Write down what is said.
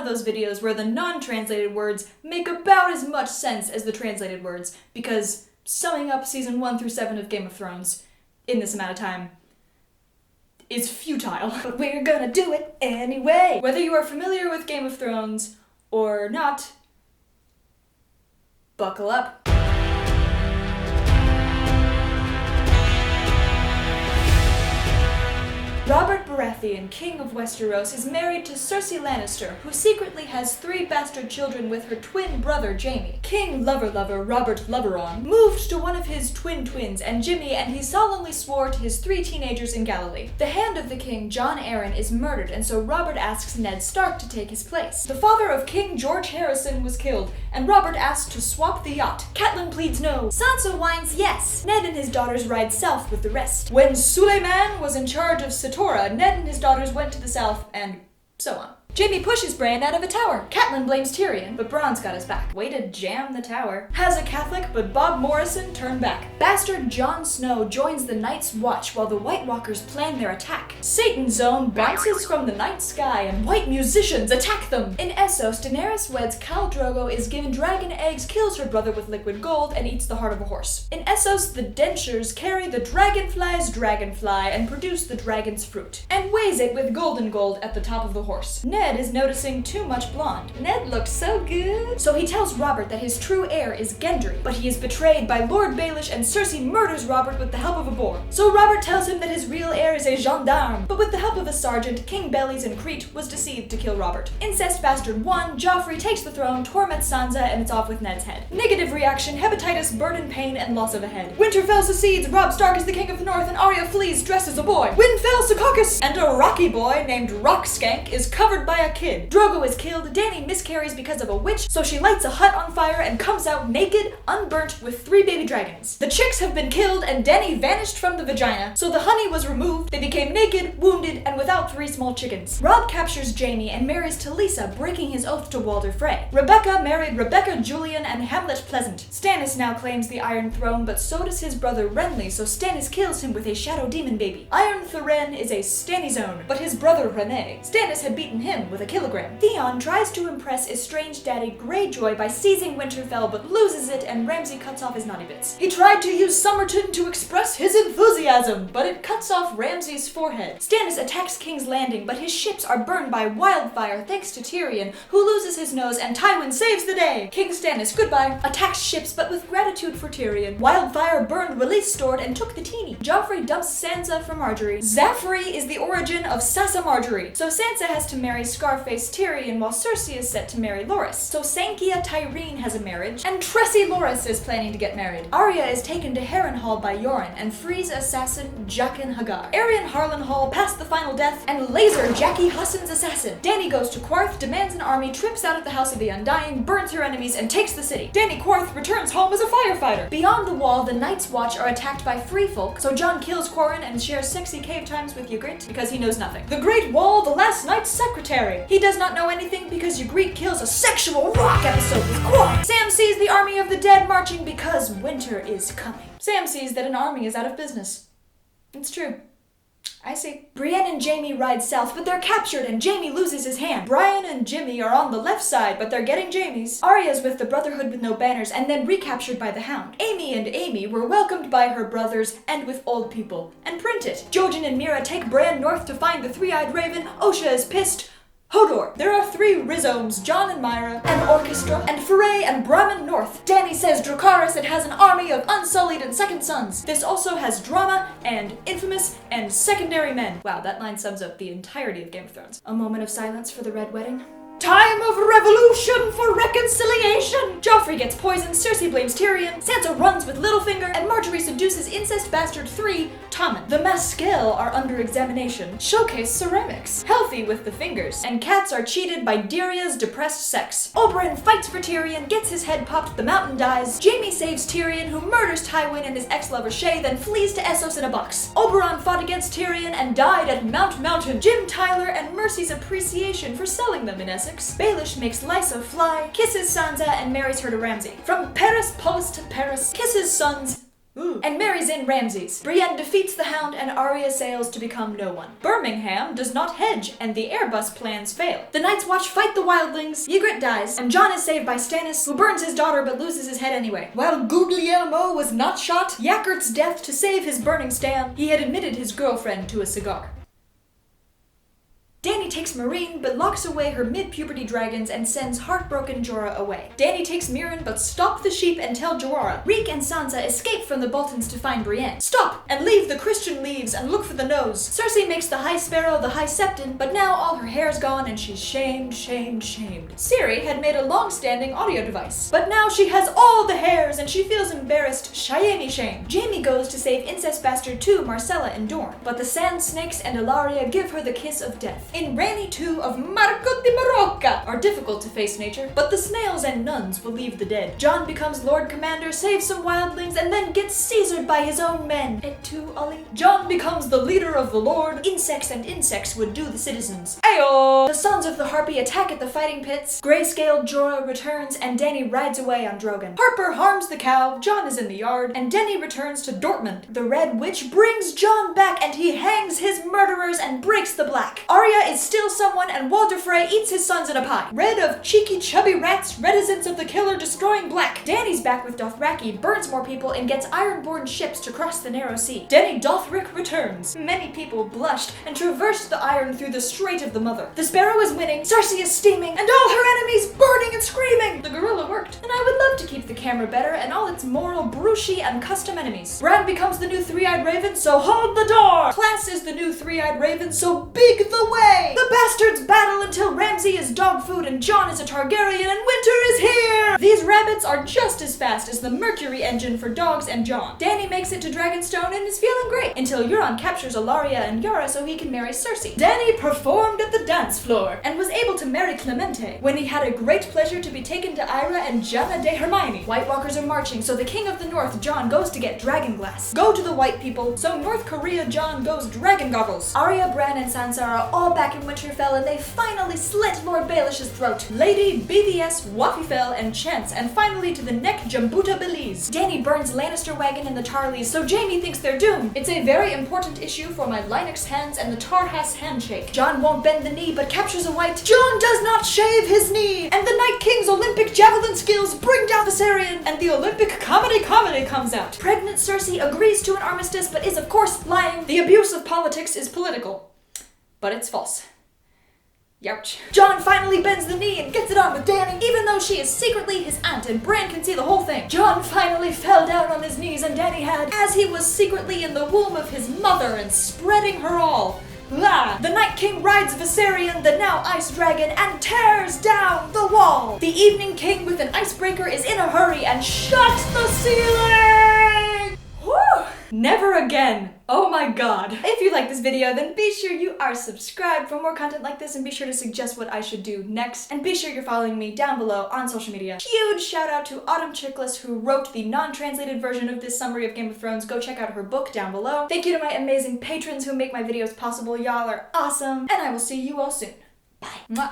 of those videos where the non-translated words make about as much sense as the translated words, because summing up season 1 through 7 of Game of Thrones in this amount of time is futile. But we're gonna do it anyway! Whether you are familiar with Game of Thrones or not, buckle up. Robert Baratheon, King of Westeros, is married to Cersei Lannister, who secretly has 3 bastard children with her twin brother Jaime. King Lover Robert Loveron moved to one of his twins and Jimmy, and he solemnly swore to his 3 teenagers in Galilee. The Hand of the King, Jon Arryn, is murdered, and so Robert asks Ned Stark to take his place. The father of King George Harrison was killed, and Robert asks to swap the yacht. Catelyn pleads no. Sansa whines yes. Ned and his daughters ride south with the rest. When Suleiman was in charge of Satorra, Ned and his daughters went to the south, and so on. Jaime pushes Bran out of a tower. Catelyn blames Tyrion, but Bronn's got his back. Way to jam the tower. Has a Catholic, but Bob Morrison turned back. Bastard Jon Snow joins the Night's Watch while the White Walkers plan their attack. Satan's Zone bounces from the night sky and white musicians attack them. In Essos, Daenerys weds Khal Drogo, is given dragon eggs, kills her brother with liquid gold, and eats the heart of a horse. In Essos, the Dentures carry the dragonfly's dragonfly and produce the dragon's fruit, and weighs it with golden gold at the top of the horse. Ned is noticing too much blonde. Ned looked so good. So he tells Robert that his true heir is Gendry, but he is betrayed by Lord Baelish, and Cersei murders Robert with the help of a boar. So Robert tells him that his real heir is a gendarme, but with the help of a sergeant, King Bellies in Crete was deceived to kill Robert. Incest Bastard 1, Joffrey takes the throne, torments Sansa, and it's off with Ned's head. Negative reaction, hepatitis, burden, pain, and loss of a head. Winterfell succeeds, Robb Stark is the king of the north, and Arya flees dressed as a boy. Windfell Secaucus, and a rocky boy named Rockskank is covered by a kid. Drogo is killed, Dany miscarries because of a witch, so she lights a hut on fire and comes out naked, unburnt, with 3 baby dragons. The chicks have been killed, and Dany vanished from the vagina, so the honey was removed, they became naked, wounded, and without 3 small chickens. Robb captures Jaime and marries Talisa, breaking his oath to Walder Frey. Rebecca married Rebecca Julian and Hamlet Pleasant. Stannis now claims the Iron Throne, but so does his brother Renly, so Stannis kills him with a shadow demon baby. Iron Thyren is a Stanny zone, but his brother Rene. Stannis had beaten him with a kilogram. Theon tries to impress estranged daddy Greyjoy by seizing Winterfell, but loses it, and Ramsay cuts off his naughty bits. He tried to use Somerton to express his enthusiasm, but it cuts off Ramsay's forehead. Stannis attacks King's Landing, but his ships are burned by wildfire thanks to Tyrion, who loses his nose, and Tywin saves the day. King Stannis, goodbye, attacks ships, but with gratitude for Tyrion. Wildfire burned release stored and took the teeny. Joffrey dumps Sansa for Marjorie. Zaffrey is the origin of Sassa Marjorie, so Sansa has to marry Scarface Tyrion while Cersei is set to marry Loras. So Sankia Tyrene has a marriage, and Tressie Loras is planning to get married. Arya is taken to Harrenhal by Yoren and frees assassin Jaqen Hagar. Arion Harrenhal passed the final death and laser Jackie Hassan's assassin. Dany goes to Quarth, demands an army, trips out of the House of the Undying, burns her enemies, and takes the city. Dany Quarth returns home as a firefighter. Beyond the wall, the Night's Watch are attacked by free folk, so Jon kills Quarren and shares sexy cave times with Ygritte because he knows nothing. The Great Wall, the last Night's secretary. He does not know anything because Ygritte kills a sexual rock episode with Quarren. Sam sees the army of the dead marching because winter is coming. Sam sees that an army is out of business. It's true. I see. Brienne and Jaime ride south, but they're captured and Jaime loses his hand. Brian and Jimmy are on the left side, but they're getting Jaime's. Arya's with the Brotherhood with no banners and then recaptured by the Hound. Amy and Amy were welcomed by her brothers and with old people. And print it. Jojen and Mira take Bran north to find the Three-Eyed Raven. Osha is pissed. Hodor. There are 3 Rhizomes, Jon and Myra, an orchestra, and Foray and Brahmin North. Dany says Dracarys it has an army of Unsullied and Second Sons. This also has drama and infamous and secondary men. Wow, that line sums up the entirety of Game of Thrones. A moment of silence for the Red Wedding. Time of revolution for reconciliation! Joffrey gets poisoned, Cersei blames Tyrion, Sansa runs with Littlefinger, and Marjorie seduces incest bastard 3, Tommen. The Masquelle are under examination. Showcase ceramics. Healthy with the fingers. And cats are cheated by Daria's depressed sex. Oberyn fights for Tyrion, gets his head popped, the mountain dies. Jaime saves Tyrion, who murders Tywin and his ex-lover Shae, then flees to Essos in a box. Oberon fought against Tyrion and died at Mount Mountain. Jim Tyler and Mercy's appreciation for selling them in Essex. Baelish makes Lysa fly, kisses Sansa, and marries her to Ramsay. From Paris Post to Paris, kisses sons, and marries in Ramses. Brienne defeats the Hound and Arya sails to become no one. Birmingham does not hedge and the Airbus plans fail. The Night's Watch fight the wildlings, Ygritte dies, and Jon is saved by Stannis, who burns his daughter but loses his head anyway. While Guglielmo was not shot, Yakkert's death to save his burning stam, he had admitted his girlfriend to a cigar. Dany takes Meereen, but locks away her mid-puberty dragons and sends heartbroken Jorah away. Dany takes Mirren, but stop the sheep and tell Jorah. Reek and Sansa escape from the Boltons to find Brienne. Stop! And leave the Christian leaves and look for the nose. Cersei makes the High Sparrow the High Septon, but now all her hair's gone and she's shamed, shamed, shamed. Ciri had made a long-standing audio device, but now she has all the hairs and she feels embarrassed, shiny shame. Jaime goes to save Incest Bastard 2, Marcella and Dorne, but the Sand Snakes and Ilaria give her the kiss of death. In Ranny 2 of Marco di Marocca are difficult to face nature, but the snails and nuns believe the dead. Jon becomes Lord Commander, saves some wildlings, and then gets Caesared by his own men. Et tu, Ollie? Jon becomes the leader of the Lord. Insects and insects would do the citizens. Ayo! The Sons of the Harpy attack at the fighting pits. Grayscale Jorah returns, and Dany rides away on Drogon. Harper harms the cow, Jon is in the yard, and Dany returns to Dortmund. The Red Witch brings Jon back, and he hangs his murderers and breaks the black. Arya is still someone, and Walder Frey eats his sons in a pie. Red of cheeky chubby rats, reticence of the killer destroying black. Dany's back with Dothraki, burns more people, and gets ironborn ships to cross the narrow sea. Dany Dothric returns. Many people blushed and traversed the iron through the Strait of the Mother. The Sparrow is winning, Cersei is steaming, and all her enemies burning and screaming. The gorilla worked, and I would love to keep the camera better and all its moral, brushy, and custom enemies. Bran becomes the new three-eyed raven, so hold the door! Class is the new three-eyed raven, so big the way! The bastards battle until Ramsay is dog food and Jon is a Targaryen and winter is here! These rabbits are just as fast as the Mercury engine for dogs and Jon. Dany makes it to Dragonstone and is feeling great until Euron captures Ilaria and Yara so he can marry Cersei. Dany performed at the dance floor and was able to marry Clemente when he had a great pleasure to be taken to Ira and Janna de Hermione. White Walkers are marching, so the King of the North, Jon, goes to get dragonglass. Go to the white people, so North Korea Jon goes dragon goggles. Arya, Bran, and Sansa are all back in Winterfell and they finally slit Lord Baelish's throat. Lady, BBS, Waffyfell, and Chance, and finally to the neck Jambuta Belize. Dany burns Lannister wagon and the Tarleys, so Jaime thinks they're doomed. It's a very important issue for my Linux hands and the Tarhass handshake. Jon won't bend the knee but captures a white. Jon does not shave his knee, and the Night King's Olympic javelin skills bring down Viserion, and the Olympic comedy comes out. Pregnant Cersei agrees to an armistice but is of course lying. The abuse of politics is political, but it's false. Youch. Jon finally bends the knee and gets it on with Dany, even though she is secretly his aunt and Bran can see the whole thing. Jon finally fell down on his knees and Dany had, as he was secretly in the womb of his mother and spreading her all. Ah! The Night King rides Viserion, the now Ice Dragon, and tears down the wall. The Evening King with an icebreaker is in a hurry and shuts the ceiling! Whew! Never again. Oh my god. If you like this video, then be sure you are subscribed for more content like this and be sure to suggest what I should do next. And be sure you're following me down below on social media. Huge shout out to Autumn Chickless who wrote the non-translated version of this summary of Game of Thrones. Go check out her book down below. Thank you to my amazing patrons who make my videos possible. Y'all are awesome. And I will see you all soon. Bye. Mwah.